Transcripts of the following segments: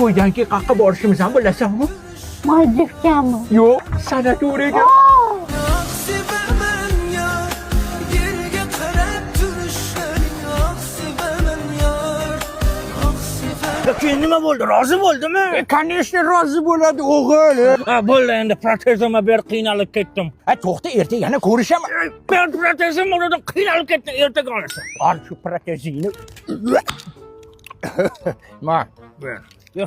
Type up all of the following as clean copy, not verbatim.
to'ydan keyin qayerga borishimizni ham bilasanmi? Majlikkanmi? Yo'q, sanatoriyaga. Keyin nima bo'ldi? Rozi bo'ldimi? Конечно, rozi bo'ladi o'g'il. Bo'ldi, endi protezimga ber qiynalib ketdim. To'xta, ertaga yana ko'rishaman. Ben protezim o'rnidan qiynalib ketdim, ertaga olasan. Ol shu protezingni. Ma, Ber. Yo.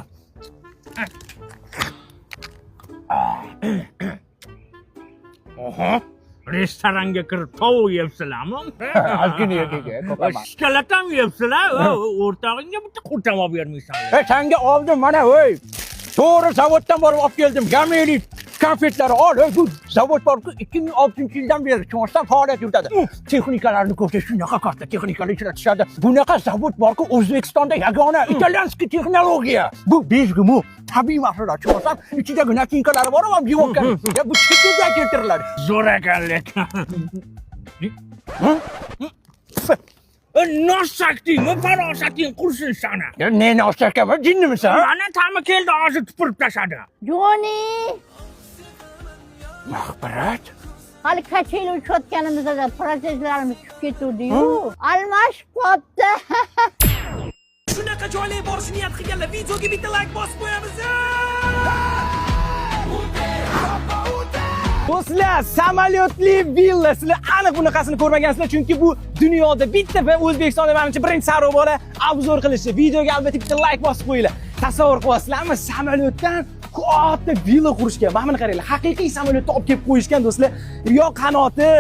Oha. Restoranga kirib tovuq yebsizlarmi? ozgina ertaga ko'paman. Shkolat ham yebsizlar, o'rtog'ingga bitta qurtam olib bermaysanlar. Senga oldim mana, voy. To'g'ri zavoddan borib olib keldim. Gamelit konfetlar ol. Bu zavod borku 2006-yildan beri Chorlsdan faoliyat yuritadi. Texnikalarni ko'rsa shunaqa katta texnikalar ishlatishadi. Bunaqa zavod borku O'zbekistonda yagona italyanskiy texnologiya. Bu bezgumu tabiiy mahsulot. Chorlsdan ichidagi nakinkalari bor ham yuvgan. Bu chiqib keltiriladi. Zo'r ekan lekin. Nosakdingmi, farosating qursin sana. Ne nosakama, jinnimisan? Mana ta'mi keldi, hozir tupurib tashladi. Joni! Mahbarat. Hali kachayla uchayotganimizda protezlarimiz tushib ketuvdi-yu. Almashib qopti. Shunaqa joylarga borishni niyat qilganlar videoga bitta like bosib qo'yamiz. Do'stlar, samolyotli villa, sizlar aniq bunaqasini ko'rmagansizlar, chunki bu dunyoda bitta va O'zbekistonda menimcha birinchi sarov bola obzor qilishi. Videoga albatta bitta like bosib qo'yinglar. Tasavvur qilasizlarmi, samolyotdan katta villa qurishgan. Mana buni qaranglar, haqiqiy samolyotda olib kelib qo'yishgan do'stlar. Yo qanoti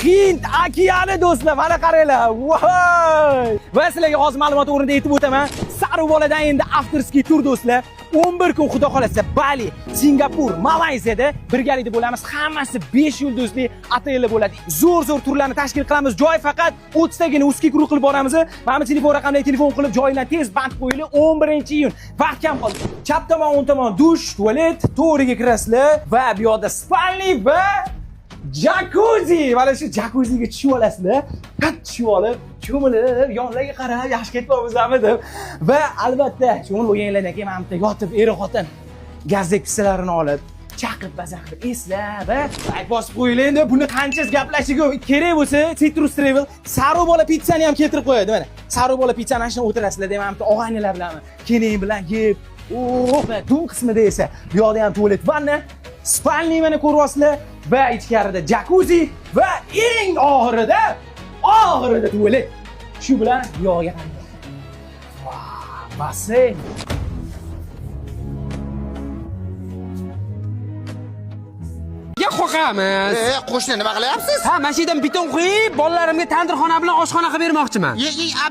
Hind okeani do'stlar, mana qaranglar. Voy! Va sizlarga hozir ma'lumot o'rnida aytib o'taman. Saruvoladan endi afterski tur do'stlar. 11 kun xudo xolasa Bali, Singapur, Malayziyada birgalikda bo'lamiz. Hammasi 5 yulduzli otellar bo'ladi. Zo'r turlarni tashkil qilamiz. Joy faqat 30 tagina uski guruh qilib boramiz. Mana telefon raqamlariga telefon qilib joylarni tez band qo'yinglar. 11-iyun. Vaqt kam qoldi. Chap tomon, o'ng tomon dush, tualet, to'riga kirasizlar va bu yoqda spalni va jacuzzi. Mana shu jacuzziga tushib olasizlar. Tushib olib, cho'milib, yonlarga qarab, yaxshi ketmoqmizmi deb. Va albatta, cho'milib o'yinglardan keyin mana bitta yotib, er-xotin gazdek pisalarini olib, chaqib bazaqib, eslab, like bosib qo'yinglar. Endi buni qanchasi gaplashiga kerak bo'lsa, Citrus Travel Sarov bola pizzani ham keltirib qo'yadi. Mana Sarov bola pizzani ana shuni o'tirasizlar, deyman, bitta og'aynilar bilan, keling bilan yeb, va dum qismida esa bu yoqda ham tualet, vanna, spalni mana ko'ryapsizlar va ichkarida jacuzzi va eng oxirida tualet. Shu bilan yo'g'iga qarang. Vau, basseyn. Ya qo'rqamiz. Qo'shni nima qilyapsiz? Ha, mana shu yerdan beton qo'yib, bolalarimga tandirxona bilan oshxona qilib bermoqchiman.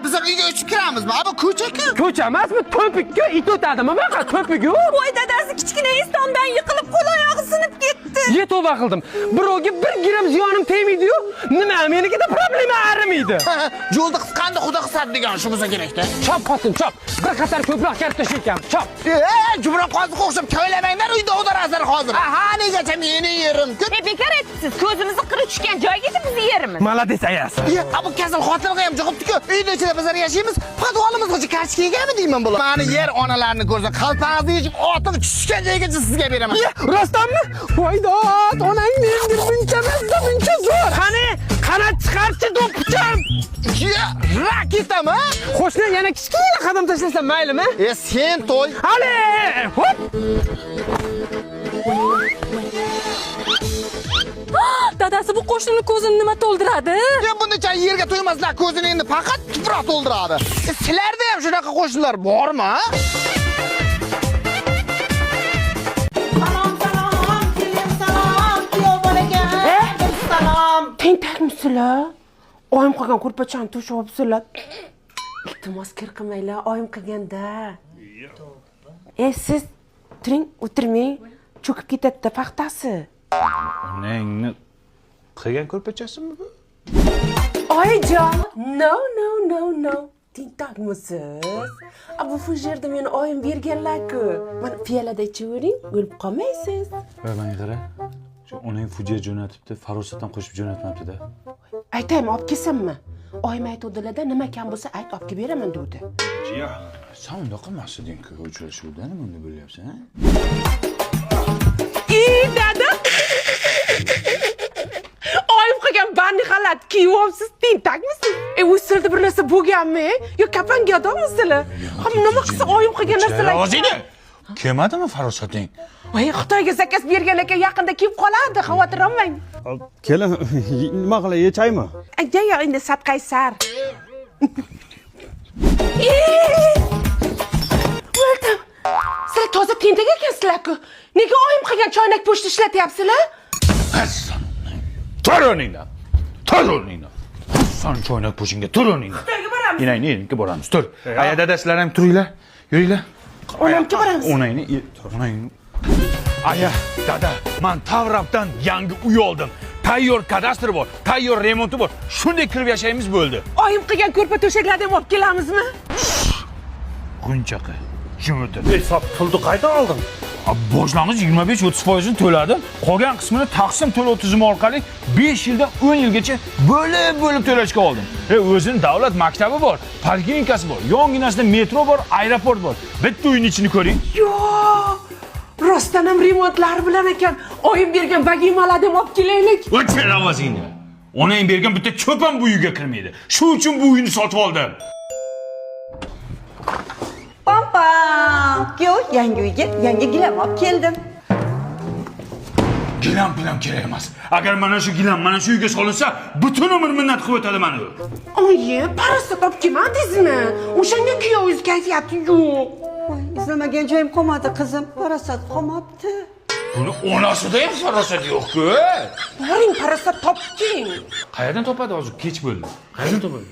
Bizlar uyga o'chib kiramizmi? Bu ko'cha-ku. Ko'cha emasmi? To'pikka it o'tadimi? Bunaqa to'pik-ku. Voy dadasi kichkina estondan yiqilib qo'l oyog'i sinib ketdi. Ye tavba qildim. Birovga 1 gram ziyonim tegmaydi-yu. Nima, menikida problema arimaydi. Yo'lda qisqanda xudo qisadi degan shu bo'lsa kerak-da. Chop xotin, chop. Bir qator ko'proq katta tashlaykan. Chop. Jumroq qoziq o'xshab kavlamanglar uyda o'tirasizlar hozir. Ha, negacha meni yerim. Bekor aytibsiz, ko'zimizni qiri tushgan joygacha bizni yerimiz. Malades ayas. Bu kasal xotinga ham jig'ibdi-ku. Uyda ichida bizlar yashaymiz. Podvolimizgacha kartochka yeganmi deyman bular. Mani yer onalarni ko'rsa, qalpog'ingizni yechib, otib tushgan joygacha sizga beraman. Rostdanmi? Voydod, onang menga buncha zo'r. Qani, qanot chiqarchi do'ppicham. Raketami? Qo'shni yana kichkina qadam tashlasan maylimi? Sen to'y. Hali! Hop! Dadasi bu qo'shnini ko'zini nima to'ldiradi? Buncha yerga to'ymaslar, ko'zini endi faqat tuproq to'ldiradi. Sizlarda ham shunaqa qo'shnilar bormi? Tentakmisizlar? Oyim qilgan ko'rpachani to'shib olibsizlar. Iltimos kir qilmanglar, oyim qilganda. Siz turing, o'tirmang. Cho'kib ketadi paxtasi. Onangni qilgan ko'rpachasimi bu? Oyijon, no. Tentakmisiz? Bu fujerda meni oyim berganlar-ku. Mana piyolada ichavering, o'lib qolmaysiz. Mana qara. Shu onang fujia jo'natibdi, farosatdan qo'shib jo'natmabdi-da. Aytaymi, olib kelsammi? oyim aytuvdilarda nima kam bo'lsa ayt olib kelib beraman degdi. Jiya, sen unda qilmasding-ku, uchrashuvda nimani bo'lyapsan, ha? Dada. Oyim qilgan bandi xalat kiyyapsiz, tentakmisiz? Usulda bir narsa bo'lganmi? Yo kapanga odammisizlar? Ham nima qilsa oyim qilgan narsalar. O'zingni. Kelmadimi farosating? Voy, Xitoyga zakaz bergan ekan, yaqinda kelib qoladi, xavotir olmang. Kelin, nima qilay, yechaymi? Yo, endi satqaysar. O'ldim. Sizlar toza tentak ekansizlar-ku. Nega oyim qilgan choynak pochta ishlatyapsizlar? Tur o'rningdan. Tur o'rningdan. Sen choynak po'shinga tur o'rningdan. Xitoyga boramiz. Inangni boramiz. Tur. Aya dadasilar ham turinglar. Yuringlar. Onamga boramiz. Onangni. Aya, dada, men Tavrabdan yangi uy oldim. Tayyor kadastr bor, tayyor remonti bor. Shunday kirib yashaymiz bo'ldi. Oyim qilgan ko'rpa to'shaklarni ham olib kelamizmi? Gunchaqa. Jim o'tir. Hisob pulni qaydan olding? Boshlang'ich 25-30% to'ladim. Qolgan qismini taqsim to'lov tizimi orqali 5 yildan 10 yilgacha bo'lib to'lashga oldim. O'zining davlat maktabi bor, poliklinikasi bor, yonginasida metro bor, aeroport bor. Bitta uyning ichini ko'ring. Yo! Rostdan ham remontlar bilan ekan. Oyim bergan vagimalarni ham olib kelaylik. O'chir ovozingni. Onang bergan bitta cho'pan bu uyga kirmaydi. Shu uchun bu uyni sotib oldim. Pam. Yo, yangi uyga yangi gilam olib keldim. Gilam bilan kerak emas. Agar mana shu gilam mana shu uyga solinsa, butun umr minnat qilib o'tadi meni. Oyi, parasot olib kelmadingizmi? O'shanga kuyovingiz kayfiyati yo'q. Izlamagan joyim qolmadi qizim. Parasat qolmabdi. Buni onasida ham farosat yo'q-ku. Boring, parasot toping. Qayerdan topadi hozir? Kech bo'ldi. Qayerdan topadi?